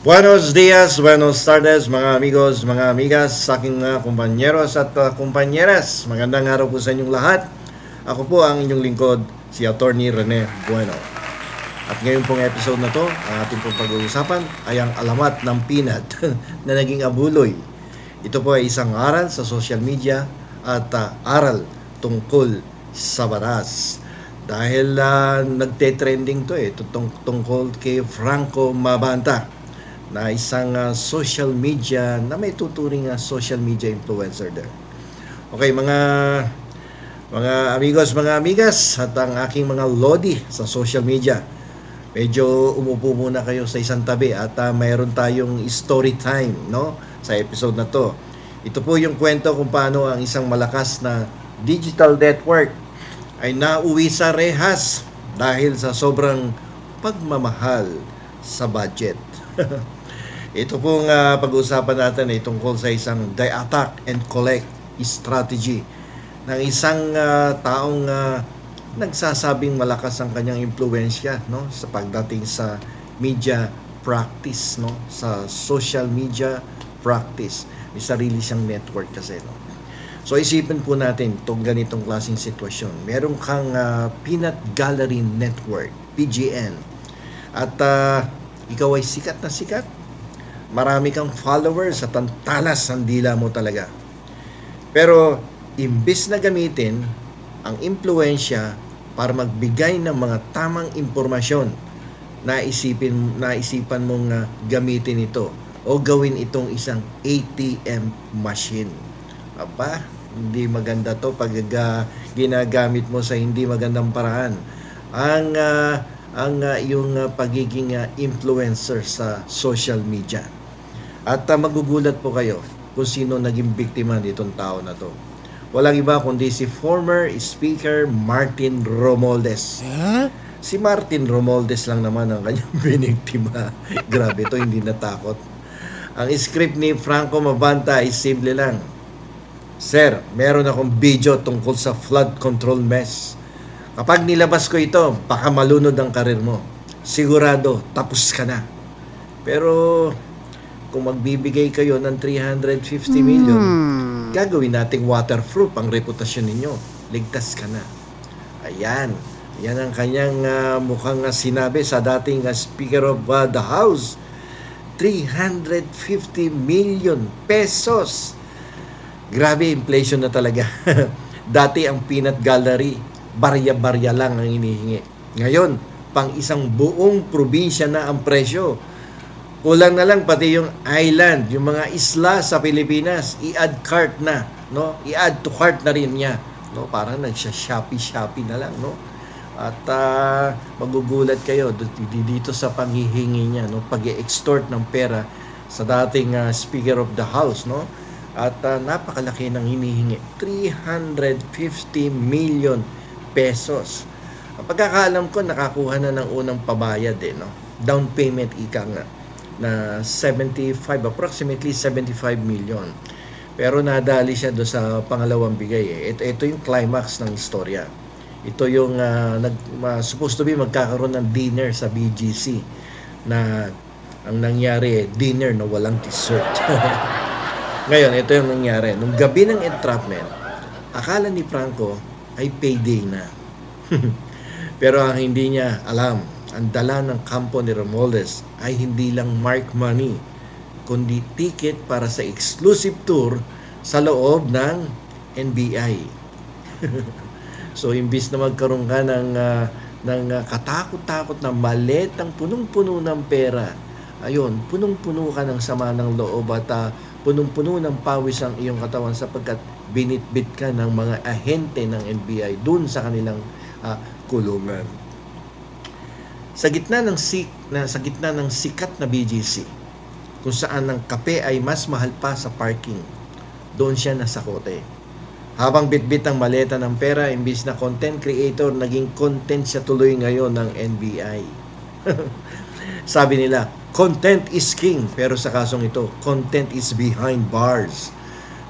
Buenos dias, buenos tardes mga amigos, mga amigas, sa aking kumpanyeros at kumpanyeras. Magandang araw po sa inyong lahat. Ako po ang inyong lingkod, si Attorney Rene Bueno. At ngayon pong episode na to, ang ating pong pag-uusapan ay ang alamat ng peanut na naging abuloy. Ito po ay isang aral sa social media at aral tungkol sa batas. Dahil nagte-trending to tungkol kay Franco Mabanta na isang social media na may tuturing social media influencer there. Okay, mga amigos, mga amigas at ang aking mga lodi sa social media. Medyo umupo muna kayo sa isang tabi at mayroon tayong story time, no? Sa episode na to. Ito po yung kwento kung paano ang isang malakas na digital network ay nauwi sa rehas dahil sa sobrang pagmamahal sa budget. Ito pong pag-uusapan natin ay tungkol sa isang attack and collect strategy ng isang taong nagsasabing malakas ang kanyang impluwensya, no, sa pagdating sa media practice, no, sa social media practice. May sarili siyang network kasi, no. So isipin po natin itong ganitong klaseng sitwasyon. Meron kang Peanut Gallery Network, PGN. At ikaw ay sikat na sikat. Marami kang followers at ang talas ang dila mo talaga. Pero imbis na gamitin ang impluwensya para magbigay ng mga tamang impormasyon, naisipan mong gamitin ito o gawin itong isang ATM machine. Aba, hindi maganda to pag ginagamit mo sa hindi magandang paraan ang yung pagiging influencer sa social media. At magugulat po kayo kung sino naging biktima nitong tao na to. Walang iba kundi si former Speaker Martin Romualdez. Huh? Si Martin Romualdez lang naman ang kanyang biniktima. Grabe to, hindi natakot. Ang script ni Franco Mabanta ay simple lang. Sir, meron akong video tungkol sa flood control mess. Kapag nilabas ko ito, baka malunod ang karir mo. Sigurado, tapos ka na. Pero kung magbibigay kayo ng 350 million, gagawin nating waterproof ang reputasyon ninyo. Ligtas ka na. Ayan. Yan ang kanyang mukhang sinabi sa dating Speaker of the House. 350 million pesos. Grabe, inflation na talaga. Dati ang peanut gallery, barya-barya lang ang hinihingi. Ngayon, pang isang buong probinsya na ang presyo. Kulang na lang pati yung island, yung mga isla sa Pilipinas, i-add cart na, no? I-add to cart na rin niya, no? Parang nagsha-Shopee na lang, no? At magugulat kayo dito sa panghihingi niya, no? Pag-extort ng pera sa dating Speaker of the House, no? At napakalaki ng hinihingi, 350 million pesos. Ang pagkakaalam ko, nakakuha na ng unang pabayad, no? Down payment ika nga na approximately 75 million. Pero nadali siya do sa pangalawang bigay. Ito yung climax ng istorya. Ito yung supposed to be magkakaroon ng dinner sa BGC na ang nangyari dinner na walang dessert. Ngayon, ito yung nangyari. Nung gabi ng entrapment, akala ni Franco ay payday na. Pero ang hindi niya alam, ang dala ng kampo ni Romualdez ay hindi lang mark money, kundi ticket para sa exclusive tour sa loob ng NBI. So, imbis na magkaroon ka ng katakot-takot na maletang punong-puno ng pera, ayun, punong-puno ka ng sama ng loob at punong-puno ng pawis ang iyong katawan sapagkat binitbit ka ng mga ahente ng NBI dun sa kanilang kulungan. Sa gitna ng sikat na BGC, kung saan ang kape ay mas mahal pa sa parking, doon siya nasakote. Habang bitbit ang maleta ng pera, imbis na content creator, naging content siya tuloy ngayon ng NBI. Sabi nila, content is king, pero sa kasong ito, content is behind bars.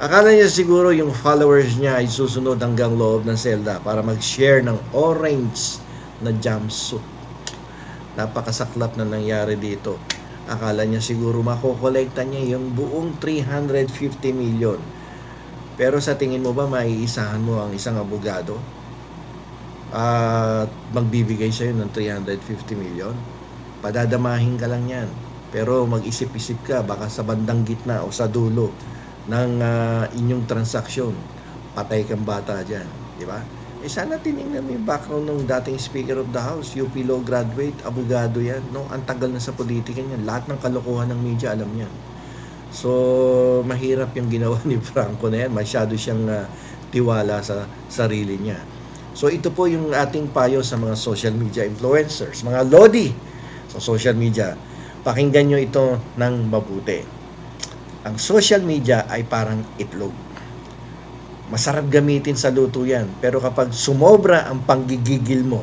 Akala niya siguro yung followers niya ay susunod hanggang loob ng selda para mag-share ng orange na jumpsuit. Napakasaklap na nangyari dito. Akala niya siguro makokolekta niya yung buong 350 million. Pero sa tingin mo ba maiisahan mo ang isang abogado at magbibigay sa'yo ng 350 million? Padadamahin ka lang yan. Pero mag-isip-isip ka, baka sa bandang gitna o sa dulo ng inyong transaksyon, patay kang bata dyan. Di ba? Sana tinignan mo yung background ng dating Speaker of the House, UP Law graduate, abogado yan. No? Ang tagal na sa politika niyan. Lahat ng kalokohan ng media, alam niyan. So, mahirap yung ginawa ni Franco na yan. Masyado siyang tiwala sa sarili niya. So, ito po yung ating payo sa mga social media influencers, mga lodi sa social media. Pakinggan nyo ito ng mabuti. Ang social media ay parang itlog. Masarap gamitin sa luto yan. Pero kapag sumobra ang panggigigil mo,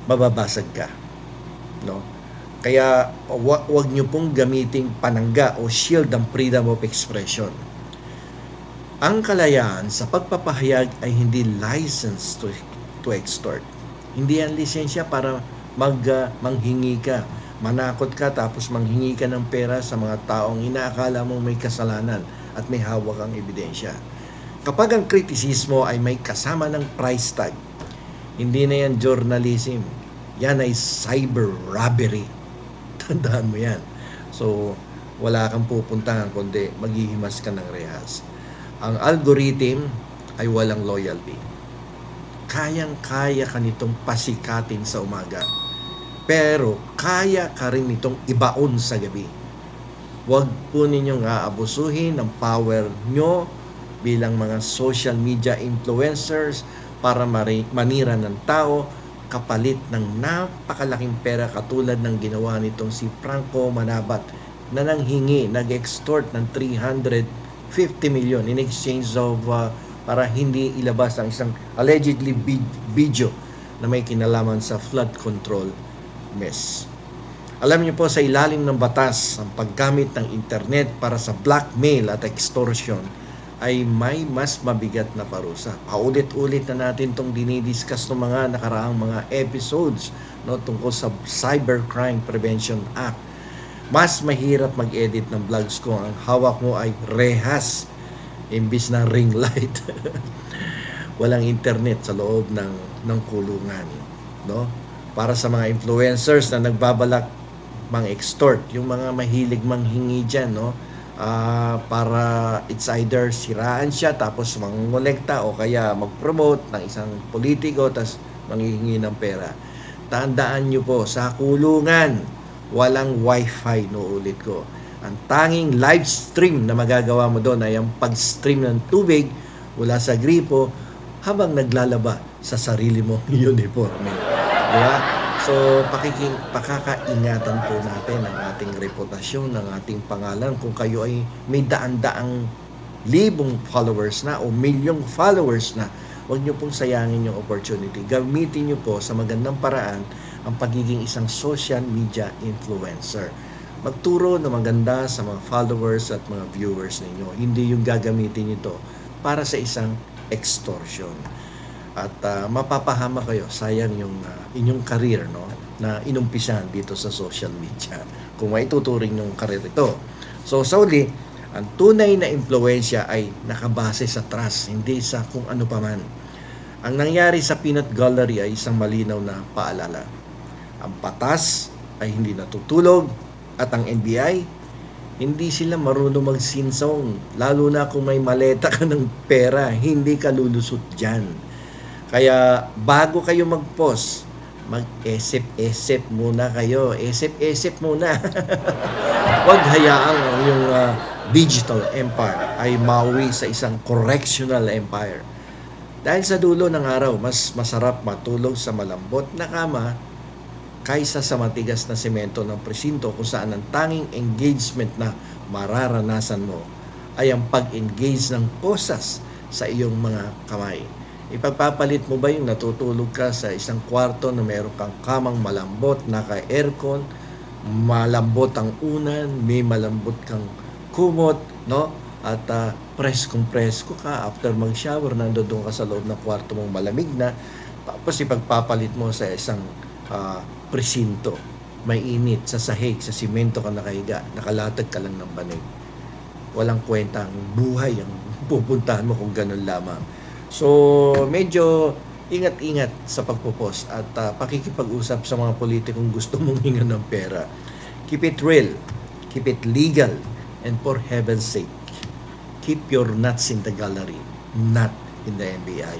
mababasag ka. No? Kaya wag nyo pong gamiting panangga o shield ang freedom of expression. Ang kalayaan sa pagpapahayag ay hindi license to extort. Hindi yan lisensya para manghingi ka. Manakot ka tapos manghingi ka ng pera sa mga taong inaakala mong may kasalanan at may hawak ang ebidensya. Kapag ang kritisismo ay may kasama ng price tag, hindi na yan journalism. Yan ay cyber robbery. Tandaan mo yan. So, wala kang pupuntahan kundi maghihimas ka ng rehas. Ang algorithm ay walang loyalty. Kayang-kaya ka nitong pasikatin sa umaga. Pero kaya ka rin nitong ibaon sa gabi. Huwag po ninyong aabusuhin ang power nyo bilang mga social media influencers para manira ng tao kapalit ng napakalaking pera katulad ng ginawa nitong si Franco Manabat na nanghingi, nag-extort ng 350 million in exchange of para hindi ilabas ang isang allegedly video na may kinalaman sa flood control mess. Alam niyo po, sa ilalim ng batas, ang paggamit ng internet para sa blackmail at extortion ay may mas mabigat na parusa. Paulit-ulit na natin itong dinidiscuss ng mga nakaraang mga episodes, no, tungkol sa Cybercrime Prevention Act. Mas mahirap mag-edit ng vlogs ko ang hawak mo ay rehas imbis na ring light. Walang internet sa loob ng kulungan, no? Para sa mga influencers na nagbabalak mang-extort, yung mga mahilig manghingi dyan, no? Para it's either siraan siya tapos mangolekta o kaya mag-promote ng isang politiko tapos manghihingi ng pera. Tandaan nyo po, sa kulungan, walang wifi, no, ulit ko. Ang tanging live stream na magagawa mo doon ay ang pag-stream ng tubig mula sa gripo habang naglalaba sa sarili mong uniforme. Diba? So, pakakaingatan po natin ang ating reputasyon, ang ating pangalan. Kung kayo ay may daan-daang libong followers na o milyong followers na, huwag nyo pong sayangin yung opportunity. Gamitin nyo po sa magandang paraan ang pagiging isang social media influencer. Magturo na maganda sa mga followers at mga viewers ninyo. Hindi yung gagamitin nyo to para sa isang extortion. At mapapahama kayo, sayang yung inyong career, no, na inumpisahan dito sa social media kung maituturing yung career ito. So sa uli, ang tunay na impluwensya ay nakabase sa trust, hindi sa kung ano paman. Ang nangyari sa Peanut Gallery ay isang malinaw na paalala. Ang patas ay hindi natutulog at ang NBI, hindi sila marunong magsinsong. Lalo na kung may maleta ka ng pera, hindi ka lulusot dyan. Kaya bago kayo mag-post, mag-esip-esip muna kayo. Esip-esip muna. Huwag hayaang ang yung digital empire ay mauwi sa isang correctional empire. Dahil sa dulo ng araw, mas masarap matulog sa malambot na kama kaysa sa matigas na semento ng presinto kung saan ang tanging engagement na mararanasan mo ay ang pag-engage ng posas sa iyong mga kamay. Ipagpapalit mo ba yung natutulog ka sa isang kwarto na meron kang kamang malambot, naka-aircon, malambot ang unan, may malambot kang kumot, no? At presko ka after mag-shower, nandoon ka sa loob ng kwarto mong malamig na, tapos ipagpapalit mo sa isang presinto may init, sa sahig, sa simento ka nakahiga, nakalatag ka lang ng banig. Walang kwenta ang buhay ang pupuntahan mo kung ganun lamang. So, medyo ingat-ingat sa pagpo-post at pakikipag-usap sa mga politikong gusto mong hinga ng pera. Keep it real, keep it legal, and for heaven's sake, keep your nuts in the gallery, not in the NBI.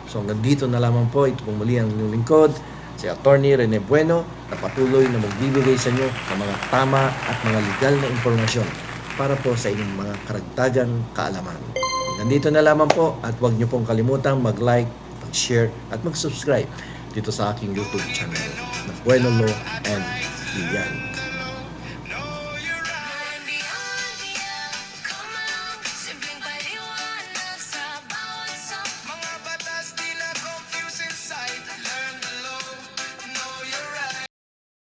So hanggang dito na lamang po, ito pong muli ang inyong lingkod, si Attorney Rene Bueno, na patuloy na magbibigay sa inyo ng mga tama at mga legal na impormasyon para po sa inyong mga karagdagang kaalaman. Hanggang dito na lamang po at huwag niyo pong kalimutang mag-like, mag-share at mag-subscribe dito sa aking YouTube channel na Bueno Law and Legal.